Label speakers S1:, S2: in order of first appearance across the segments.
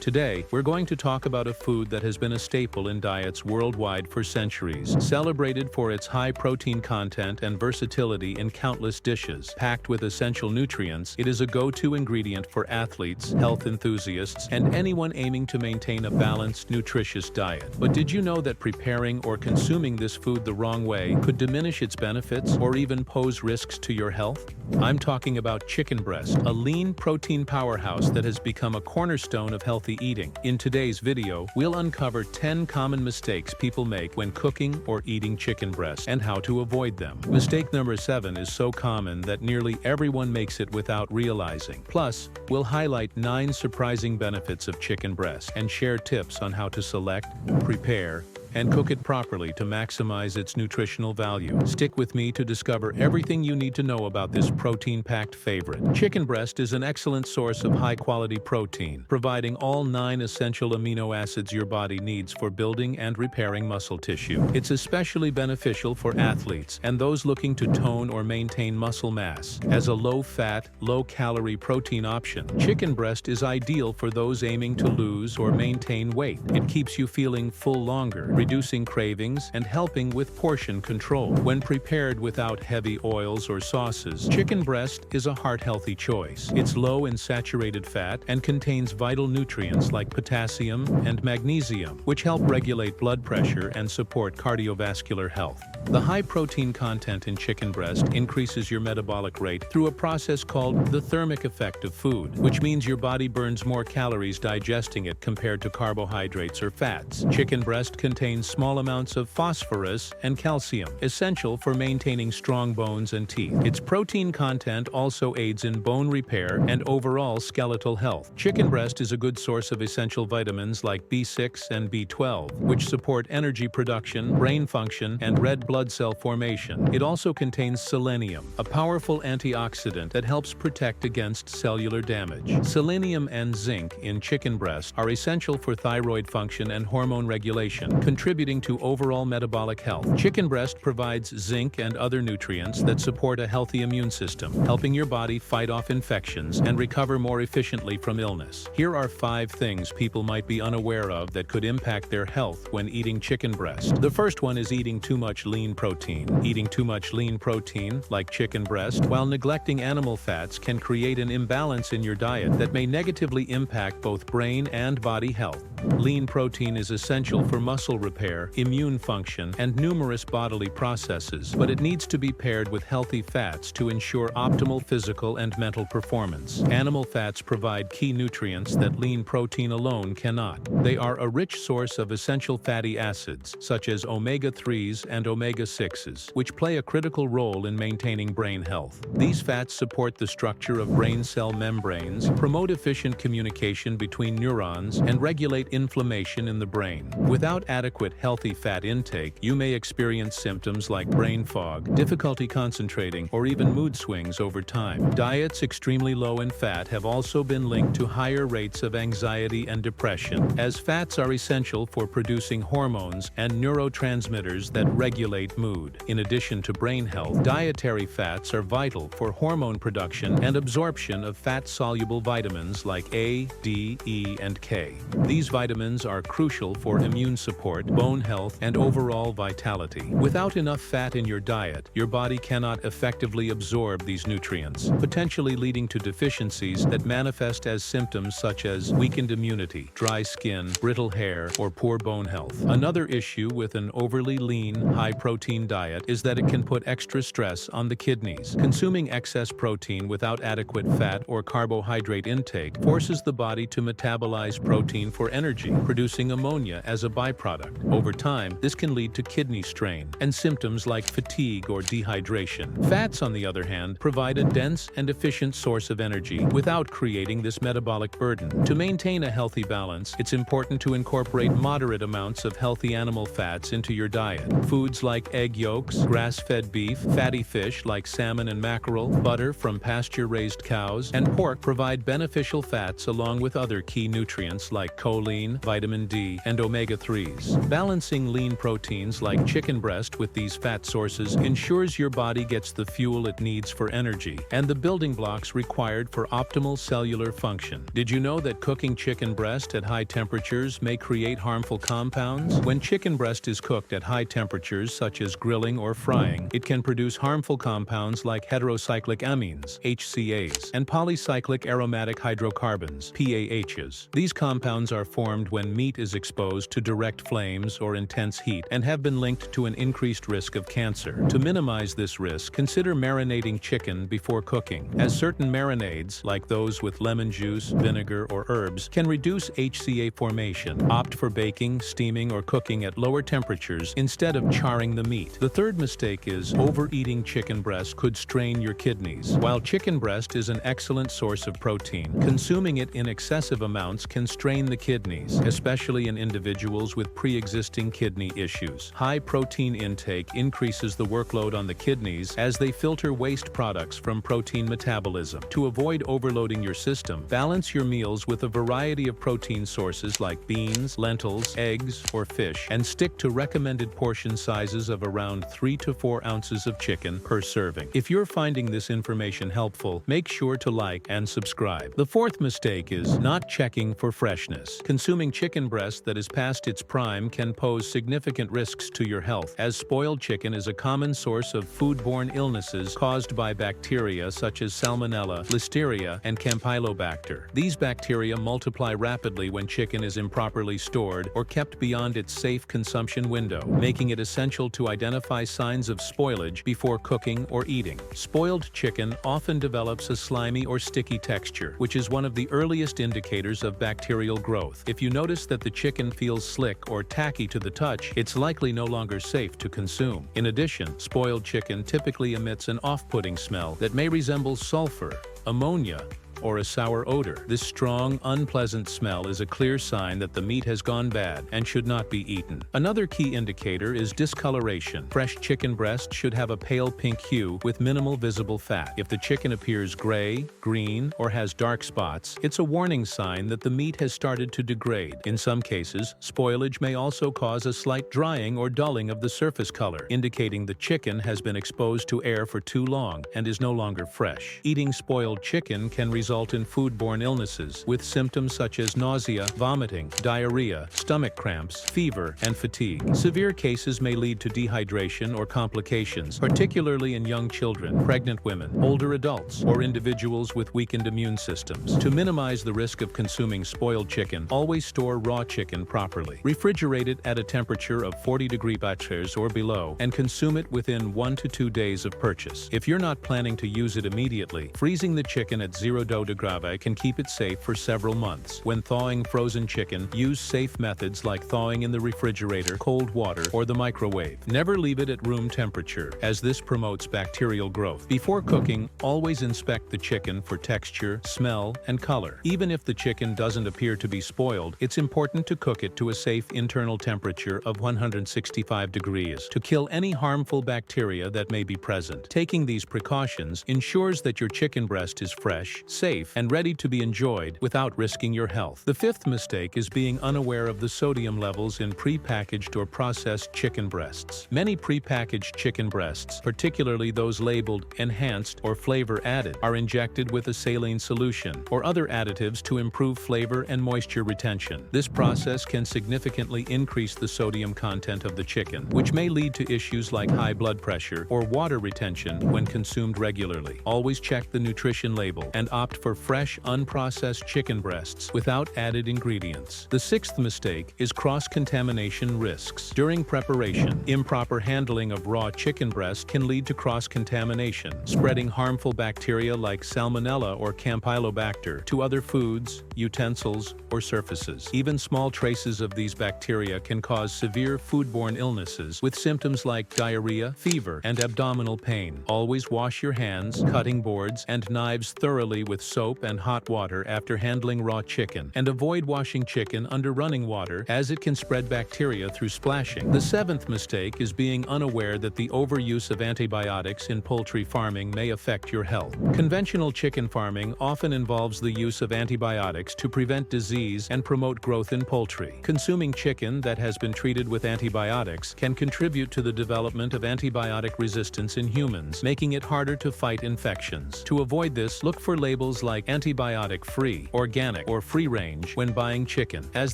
S1: Today, we're going to talk about a food that has been a staple in diets worldwide for centuries. Celebrated for its high protein content and versatility in countless dishes. Packed with essential nutrients, it is a go-to ingredient for athletes, health enthusiasts, and anyone aiming to maintain a balanced, nutritious diet. But did you know that preparing or consuming this food the wrong way could diminish its benefits or even pose risks to your health? I'm talking about chicken breast, a lean protein powerhouse that has become a cornerstone of healthy eating. In today's video, we'll uncover 10 common mistakes people make when cooking or eating chicken breast and how to avoid them. Mistake number 7 is so common that nearly everyone makes it without realizing. Plus, we'll highlight 9 surprising benefits of chicken breast and share tips on how to select, prepare, and cook it properly to maximize its nutritional value. Stick with me to discover everything you need to know about this protein-packed favorite. Chicken breast is an excellent source of high-quality protein, providing all 9 essential amino acids your body needs for building and repairing muscle tissue. It's especially beneficial for athletes and those looking to tone or maintain muscle mass. As a low-fat, low-calorie protein option, chicken breast is ideal for those aiming to lose or maintain weight. It keeps you feeling full longer, reducing cravings and helping with portion control. When prepared without heavy oils or sauces, chicken breast is a heart-healthy choice. It's low in saturated fat and contains vital nutrients like potassium and magnesium, which help regulate blood pressure and support cardiovascular health. The high protein content in chicken breast increases your metabolic rate through a process called the thermic effect of food, which means your body burns more calories digesting it compared to carbohydrates or fats. Chicken breast contains small amounts of phosphorus and calcium, essential for maintaining strong bones and teeth. Its protein content also aids in bone repair and overall skeletal health. Chicken breast is a good source of essential vitamins like B6 and B12, which support energy production, brain function, and red blood cell formation. It also contains selenium, a powerful antioxidant that helps protect against cellular damage. Selenium and zinc in chicken breast are essential for thyroid function and hormone regulation, contributing to overall metabolic health. Chicken breast provides zinc and other nutrients that support a healthy immune system, helping your body fight off infections and recover more efficiently from illness. Here are 5 things people might be unaware of that could impact their health when eating chicken breast. The first one is eating too much lean protein. Eating too much lean protein, like chicken breast, while neglecting animal fats can create an imbalance in your diet that may negatively impact both brain and body health. Lean protein is essential for muscle repair, immune function, and numerous bodily processes, but it needs to be paired with healthy fats to ensure optimal physical and mental performance. Animal fats provide key nutrients that lean protein alone cannot. They are a rich source of essential fatty acids, such as omega-3s and omega-6s, which play a critical role in maintaining brain health. These fats support the structure of brain cell membranes, promote efficient communication between neurons, and regulate inflammation in the brain. Without adequate healthy fat intake, you may experience symptoms like brain fog, difficulty concentrating, or even mood swings over time. Diets extremely low in fat have also been linked to higher rates of anxiety and depression, as fats are essential for producing hormones and neurotransmitters that regulate mood. In addition to brain health, dietary fats are vital for hormone production and absorption of fat-soluble vitamins like A, D, E, and K. These vitamins are crucial for immune support, bone health, and overall vitality. Without enough fat in your diet, your body cannot effectively absorb these nutrients, potentially leading to deficiencies that manifest as symptoms such as weakened immunity, dry skin, brittle hair, or poor bone health. Another issue with an overly lean, high-protein diet is that it can put extra stress on the kidneys. Consuming excess protein without adequate fat or carbohydrate intake forces the body to metabolize protein for energy, producing ammonia as a byproduct. Over time, this can lead to kidney strain and symptoms like fatigue or dehydration. Fats, on the other hand, provide a dense and efficient source of energy without creating this metabolic burden. To maintain a healthy balance, it's important to incorporate moderate amounts of healthy animal fats into your diet. Foods like egg yolks, grass-fed beef, fatty fish like salmon and mackerel, butter from pasture-raised cows, and pork provide beneficial fats along with other key nutrients like choline, vitamin D, and omega-3s. Balancing lean proteins like chicken breast with these fat sources ensures your body gets the fuel it needs for energy and the building blocks required for optimal cellular function. Did you know that cooking chicken breast at high temperatures may create harmful compounds? When chicken breast is cooked at high temperatures such as grilling or frying, it can produce harmful compounds like heterocyclic amines, HCAs, and polycyclic aromatic hydrocarbons, PAHs. These compounds are formed when meat is exposed to direct flames or intense heat and have been linked to an increased risk of cancer. To minimize this risk, consider marinating chicken before cooking, as certain marinades, like those with lemon juice, vinegar, or herbs, can reduce HCA formation. Opt for baking, steaming, or cooking at lower temperatures instead of charring the meat. The third mistake is overeating chicken breast could strain your kidneys. While chicken breast is an excellent source of protein, consuming it in excessive amounts can strain the kidneys, especially in individuals with pre-existing kidney issues. High protein intake increases the workload on the kidneys as they filter waste products from protein metabolism. To avoid overloading your system, balance your meals with a variety of protein sources like beans, lentils, eggs, or fish, and stick to recommended portion sizes of around 3 to 4 ounces of chicken per serving. If you're finding this information helpful, make sure to like and subscribe. The fourth mistake is not checking for freshness. Consuming chicken breast that is past its prime can pose significant risks to your health, as spoiled chicken is a common source of foodborne illnesses caused by bacteria such as Salmonella, Listeria, and Campylobacter. These bacteria multiply rapidly when chicken is improperly stored or kept beyond its safe consumption window, making it essential to identify signs of spoilage before cooking or eating. Spoiled chicken often develops a slimy or sticky texture, which is one of the earliest indicators of bacterial growth. If you notice that the chicken feels slick or tacky to the touch, it's likely no longer safe to consume. In addition, spoiled chicken typically emits an off-putting smell that may resemble sulfur, ammonia, or a sour odor. This strong, unpleasant smell is a clear sign that the meat has gone bad and should not be eaten. Another key indicator is discoloration. Fresh chicken breast should have a pale pink hue with minimal visible fat. If the chicken appears gray, green, or has dark spots, it's a warning sign that the meat has started to degrade. In some cases, spoilage may also cause a slight drying or dulling of the surface color, indicating the chicken has been exposed to air for too long and is no longer fresh. Eating spoiled chicken can result in foodborne illnesses, with symptoms such as nausea, vomiting, diarrhea, stomach cramps, fever, and fatigue. Severe cases may lead to dehydration or complications, particularly in young children, pregnant women, older adults, or individuals with weakened immune systems. To minimize the risk of consuming spoiled chicken, always store raw chicken properly. Refrigerate it at a temperature of 40 degrees or below, and consume it within 1 to 2 days of purchase. If you're not planning to use it immediately, freezing the chicken at 0 degree can keep it safe for several months. When thawing frozen chicken, use safe methods like thawing in the refrigerator, cold water, or the microwave. Never leave it at room temperature, as this promotes bacterial growth. Before cooking, always inspect the chicken for texture, smell, and color. Even if the chicken doesn't appear to be spoiled, it's important to cook it to a safe internal temperature of 165 degrees to kill any harmful bacteria that may be present. Taking these precautions ensures that your chicken breast is fresh, safe, and ready to be enjoyed without risking your health. The fifth mistake is being unaware of the sodium levels in pre-packaged or processed chicken breasts. Many pre-packaged chicken breasts, particularly those labeled enhanced or flavor added, are injected with a saline solution or other additives to improve flavor and moisture retention. This process can significantly increase the sodium content of the chicken, which may lead to issues like high blood pressure or water retention when consumed regularly. Always check the nutrition label and opt for fresh, unprocessed chicken breasts without added ingredients. The sixth mistake is cross-contamination risks. During preparation, improper handling of raw chicken breast can lead to cross-contamination, spreading harmful bacteria like Salmonella or Campylobacter to other foods, utensils, or surfaces. Even small traces of these bacteria can cause severe foodborne illnesses with symptoms like diarrhea, fever, and abdominal pain. Always wash your hands, cutting boards, and knives thoroughly with with soap and hot water after handling raw chicken, and avoid washing chicken under running water as it can spread bacteria through splashing. The seventh mistake is being unaware that the overuse of antibiotics in poultry farming may affect your health. Conventional chicken farming often involves the use of antibiotics to prevent disease and promote growth in poultry. Consuming chicken that has been treated with antibiotics can contribute to the development of antibiotic resistance in humans, making it harder to fight infections. To avoid this, look for labels like antibiotic-free, organic, or free-range when buying chicken, as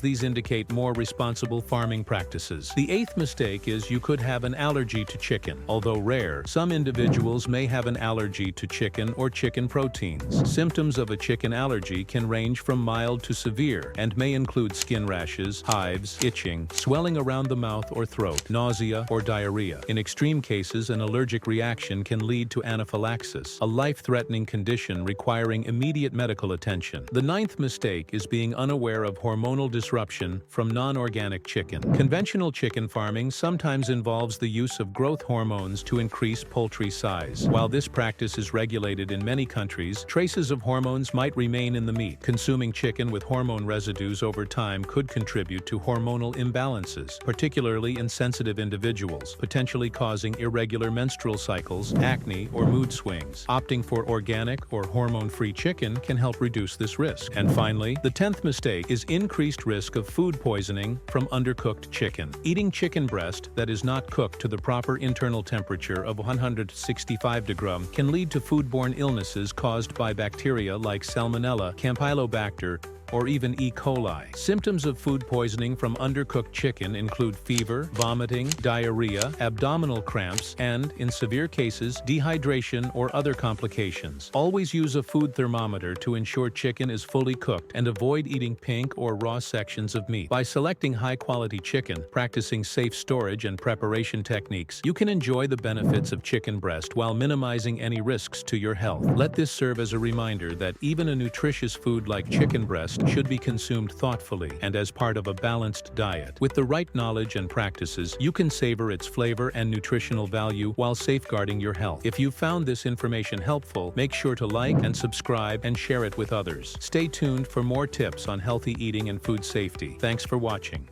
S1: these indicate more responsible farming practices. The eighth mistake is you could have an allergy to chicken. Although rare, some individuals may have an allergy to chicken or chicken proteins. Symptoms of a chicken allergy can range from mild to severe and may include skin rashes, hives, itching, swelling around the mouth or throat, nausea, or diarrhea. In extreme cases, an allergic reaction can lead to anaphylaxis, a life-threatening condition requiring immediate medical attention. The ninth mistake is being unaware of hormonal disruption from non-organic chicken. Conventional chicken farming sometimes involves the use of growth hormones to increase poultry size. While this practice is regulated in many countries, traces of hormones might remain in the meat. Consuming chicken with hormone residues over time could contribute to hormonal imbalances, particularly in sensitive individuals, potentially causing irregular menstrual cycles, acne, or mood swings. Opting for organic or hormone-free chicken can help reduce this risk. And finally, the 10th mistake is increased risk of food poisoning from undercooked chicken. Eating chicken breast that is not cooked to the proper internal temperature of 165 degrees can lead to foodborne illnesses caused by bacteria like Salmonella, Campylobacter, or even E. coli. Symptoms of food poisoning from undercooked chicken include fever, vomiting, diarrhea, abdominal cramps, and, in severe cases, dehydration or other complications. Always use a food thermometer to ensure chicken is fully cooked and avoid eating pink or raw sections of meat. By selecting high-quality chicken, practicing safe storage and preparation techniques, you can enjoy the benefits of chicken breast while minimizing any risks to your health. Let this serve as a reminder that even a nutritious food like chicken breast should be consumed thoughtfully and as part of a balanced diet. With the right knowledge and practices, you can savor its flavor and nutritional value while safeguarding your health. If you found this information helpful, make sure to like and subscribe and share it with others. Stay tuned for more tips on healthy eating and food safety. Thanks for watching.